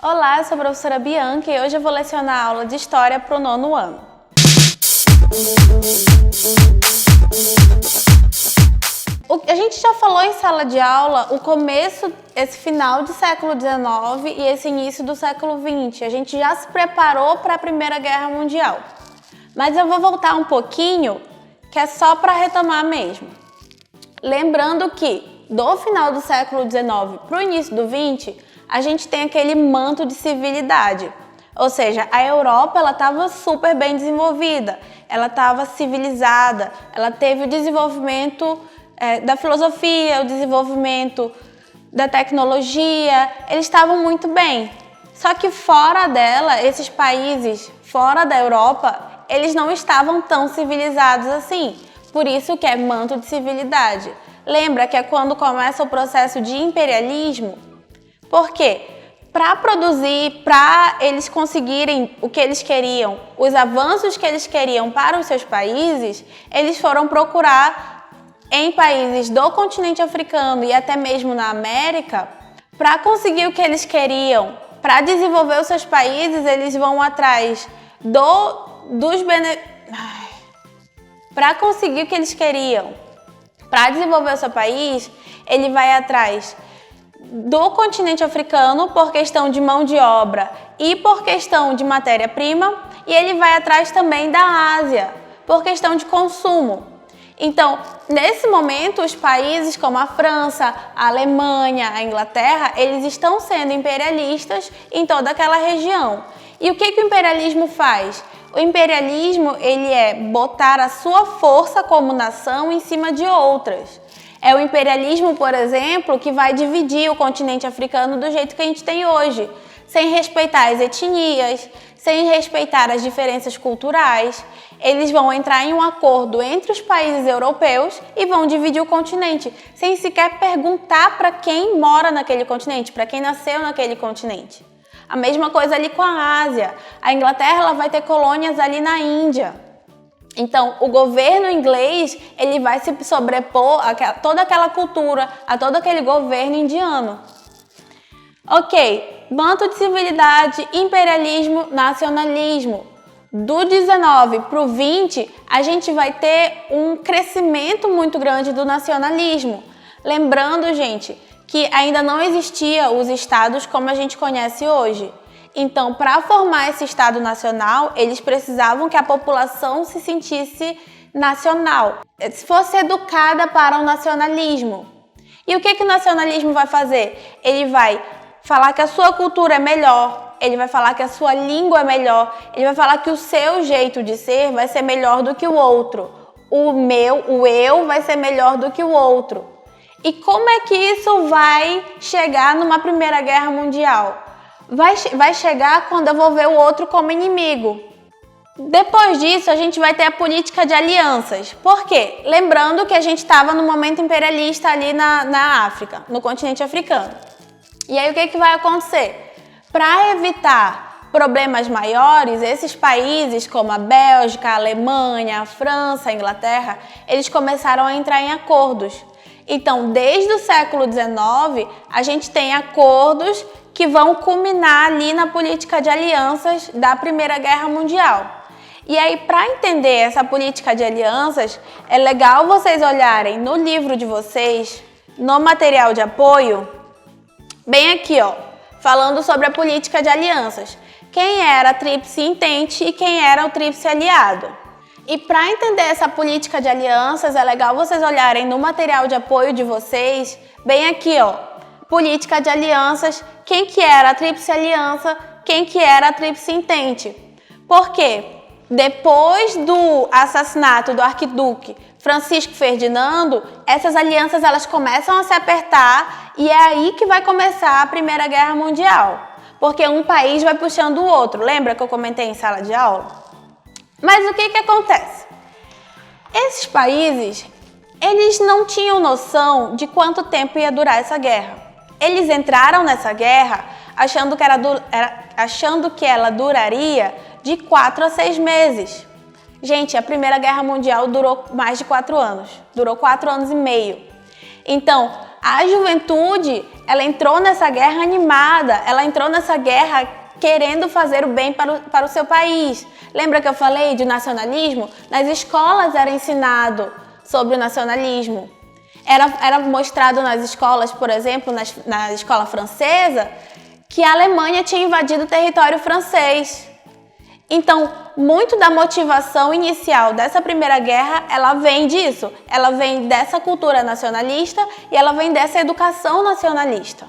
Olá, eu sou a professora Bianca e hoje eu vou lecionar a aula de História para o 9º ano. A gente já falou em sala de aula o começo, esse final do século XIX e esse início do século XX. A gente já se preparou para a Primeira Guerra Mundial. Mas eu vou voltar um pouquinho, que é só para retomar mesmo. Lembrando que do final do século XIX para o início do XX, a gente tem aquele manto de civilidade. Ou seja, a Europa estava super bem desenvolvida, ela estava civilizada, ela teve o desenvolvimento da filosofia, o desenvolvimento da tecnologia, eles estavam muito bem. Só que fora dela, esses países fora da Europa, eles não estavam tão civilizados assim. Por isso que é manto de civilidade. Lembra que é quando começa o processo de imperialismo? Por quê? Para produzir, para eles conseguirem o que eles queriam, os avanços que eles queriam para os seus países, eles foram procurar em países do continente africano e até mesmo na América, para conseguir o que eles queriam, para desenvolver os seus países, eles vão atrás dos benefícios. Para conseguir o que eles queriam, para desenvolver o seu país, ele vai atrás do continente africano por questão de mão de obra e por questão de matéria-prima, e ele vai atrás também da Ásia por questão de consumo. Então, nesse momento, os países como a França, a Alemanha, a Inglaterra, eles estão sendo imperialistas em toda aquela região. E o que o imperialismo faz? O imperialismo, ele é botar a sua força como nação em cima de outras. É o imperialismo, por exemplo, que vai dividir o continente africano do jeito que a gente tem hoje, sem respeitar as etnias, sem respeitar as diferenças culturais. Eles vão entrar em um acordo entre os países europeus e vão dividir o continente, sem sequer perguntar para quem mora naquele continente, para quem nasceu naquele continente. A mesma coisa ali com a Ásia. A Inglaterra ela vai ter colônias ali na Índia. Então, o governo inglês ele vai se sobrepor a toda aquela cultura, a todo aquele governo indiano. Ok, manto de civilidade, imperialismo, nacionalismo. Do 19 para o 20, a gente vai ter um crescimento muito grande do nacionalismo. Lembrando, gente, que ainda não existia os estados como a gente conhece hoje. Então, para formar esse Estado Nacional, eles precisavam que a população se sentisse nacional, se fosse educada para o nacionalismo. E o que o nacionalismo vai fazer? Ele vai falar que a sua cultura é melhor, ele vai falar que a sua língua é melhor, ele vai falar que o seu jeito de ser vai ser melhor do que o outro. O eu vai ser melhor do que o outro. E como é que isso vai chegar numa Primeira Guerra Mundial? Vai chegar quando eu vou ver o outro como inimigo. Depois disso, a gente vai ter a política de alianças. Por quê? Lembrando que a gente estava no momento imperialista ali na África, no continente africano. E aí o que vai acontecer? Para evitar problemas maiores, esses países como a Bélgica, a Alemanha, a França, a Inglaterra, eles começaram a entrar em acordos. Então, desde o século XIX, a gente tem acordos que vão culminar ali na política de alianças da Primeira Guerra Mundial. E aí, para entender essa política de alianças, é legal vocês olharem no livro de vocês, no material de apoio, bem aqui, ó, falando sobre a política de alianças. Quem era a Tríplice Entente e quem era o Tríplice Aliado. E para entender essa política de alianças, é legal vocês olharem no material de apoio de vocês, bem aqui, ó, política de alianças, quem que era a Tríplice Aliança, quem que era a Tríplice Entente. Por quê? Depois do assassinato do arquiduque Francisco Ferdinando, essas alianças elas começam a se apertar e é aí que vai começar a Primeira Guerra Mundial. Porque um país vai puxando o outro. Lembra que eu comentei em sala de aula? Mas o que acontece? Esses países, eles não tinham noção de quanto tempo ia durar essa guerra. Eles entraram nessa guerra achando que ela duraria de 4 a 6 meses. Gente, a Primeira Guerra Mundial durou mais de 4 anos. Durou 4 anos e meio. Então, a juventude, ela entrou nessa guerra animada, ela entrou nessa guerra querendo fazer o bem para o seu país. Lembra que eu falei de nacionalismo? Nas escolas era ensinado sobre o nacionalismo. Era mostrado nas escolas, por exemplo, na escola francesa, que a Alemanha tinha invadido o território francês. Então, muito da motivação inicial dessa Primeira Guerra, ela vem disso. Ela vem dessa cultura nacionalista e ela vem dessa educação nacionalista.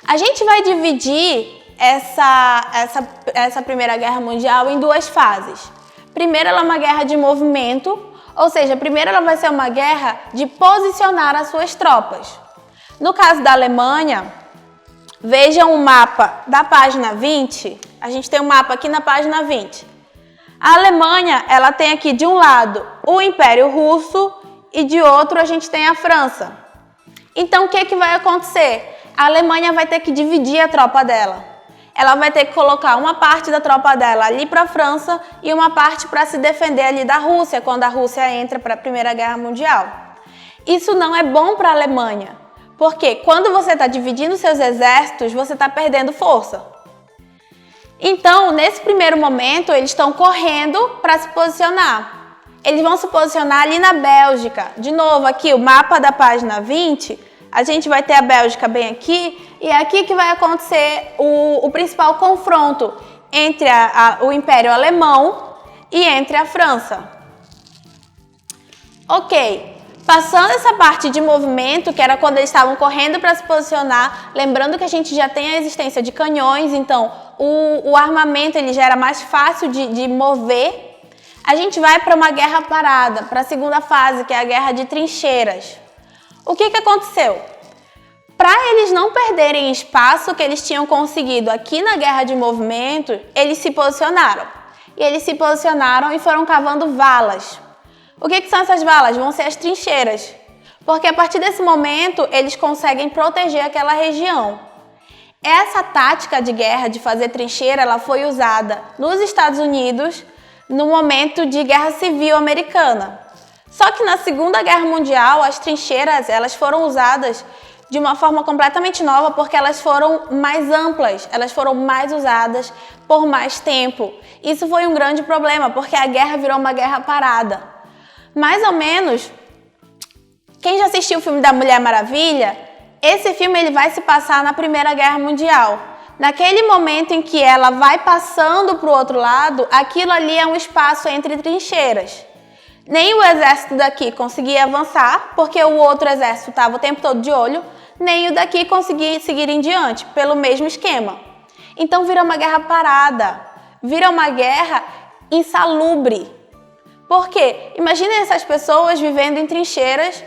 A gente vai dividir essa Primeira Guerra Mundial em duas fases. Primeiro, ela é uma guerra de movimento, ou seja, primeiro ela vai ser uma guerra de posicionar as suas tropas. No caso da Alemanha, vejam o mapa da página 20. A gente tem um mapa aqui na página 20. A Alemanha, ela tem aqui de um lado o Império Russo e de outro a gente tem a França. Então, o que vai acontecer? A Alemanha vai ter que dividir a tropa dela. Ela vai ter que colocar uma parte da tropa dela ali para a França e uma parte para se defender ali da Rússia, quando a Rússia entra para a Primeira Guerra Mundial. Isso não é bom para a Alemanha, porque quando você está dividindo seus exércitos, você está perdendo força. Então, nesse primeiro momento, eles estão correndo para se posicionar. Eles vão se posicionar ali na Bélgica. De novo, aqui o mapa da página 20, a gente vai ter a Bélgica bem aqui, e é aqui que vai acontecer o principal confronto entre o Império Alemão e entre a França. Ok, passando essa parte de movimento, que era quando eles estavam correndo para se posicionar, lembrando que a gente já tem a existência de canhões, então o armamento ele já era mais fácil de mover, a gente vai para uma guerra parada, para a segunda fase, que é a guerra de trincheiras. O que aconteceu? Para eles não perderem espaço que eles tinham conseguido aqui na guerra de movimento, eles se posicionaram. E eles se posicionaram e foram cavando valas. O que são essas valas? Vão ser as trincheiras. Porque a partir desse momento, eles conseguem proteger aquela região. Essa tática de guerra, de fazer trincheira, ela foi usada nos Estados Unidos no momento de Guerra Civil Americana. Só que na Segunda Guerra Mundial, as trincheiras elas foram usadas de uma forma completamente nova, porque elas foram mais amplas, elas foram mais usadas por mais tempo. Isso foi um grande problema, porque a guerra virou uma guerra parada. Mais ou menos, quem já assistiu o filme da Mulher Maravilha, esse filme ele vai se passar na Primeira Guerra Mundial. Naquele momento em que ela vai passando para o outro lado, aquilo ali é um espaço entre trincheiras. Nem o exército daqui conseguia avançar, porque o outro exército estava o tempo todo de olho, nem o daqui conseguia seguir em diante, pelo mesmo esquema. Então vira uma guerra parada, vira uma guerra insalubre. Por quê? Imaginem essas pessoas vivendo em trincheiras,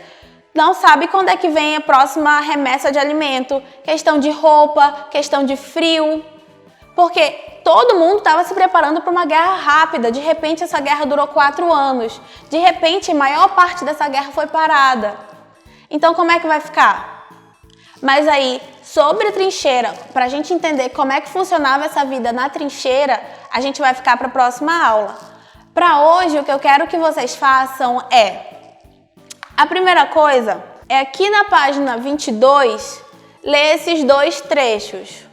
não sabem quando é que vem a próxima remessa de alimento, questão de roupa, questão de frio. Porque todo mundo estava se preparando para uma guerra rápida. De repente, essa guerra durou 4 anos. De repente, a maior parte dessa guerra foi parada. Então, como é que vai ficar? Mas aí, sobre a trincheira, para a gente entender como é que funcionava essa vida na trincheira, a gente vai ficar para a próxima aula. Para hoje, o que eu quero que vocês façam é... A primeira coisa é aqui na página 22, ler esses 2 trechos.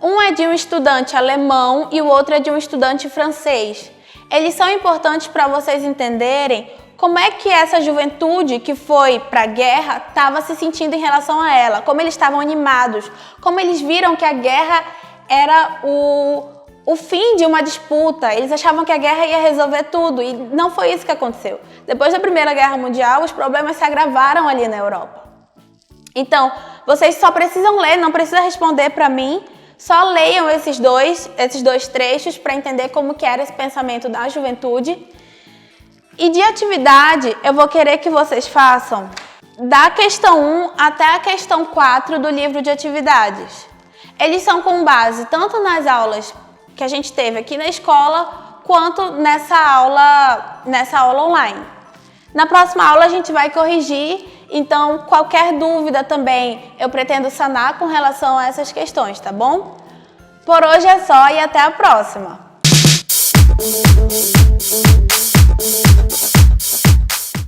Um é de um estudante alemão e o outro é de um estudante francês. Eles são importantes para vocês entenderem como é que essa juventude que foi para a guerra estava se sentindo em relação a ela, como eles estavam animados, como eles viram que a guerra era o fim de uma disputa. Eles achavam que a guerra ia resolver tudo e não foi isso que aconteceu. Depois da Primeira Guerra Mundial, os problemas se agravaram ali na Europa. Então, vocês só precisam ler, não precisa responder para mim. Só leiam esses dois trechos para entender como que era esse pensamento da juventude. E de atividade, eu vou querer que vocês façam da questão 1 até a questão 4 do livro de atividades. Eles são com base tanto nas aulas que a gente teve aqui na escola, quanto nessa aula online. Na próxima aula a gente vai corrigir, então qualquer dúvida também eu pretendo sanar com relação a essas questões, tá bom? Por hoje é só e até a próxima!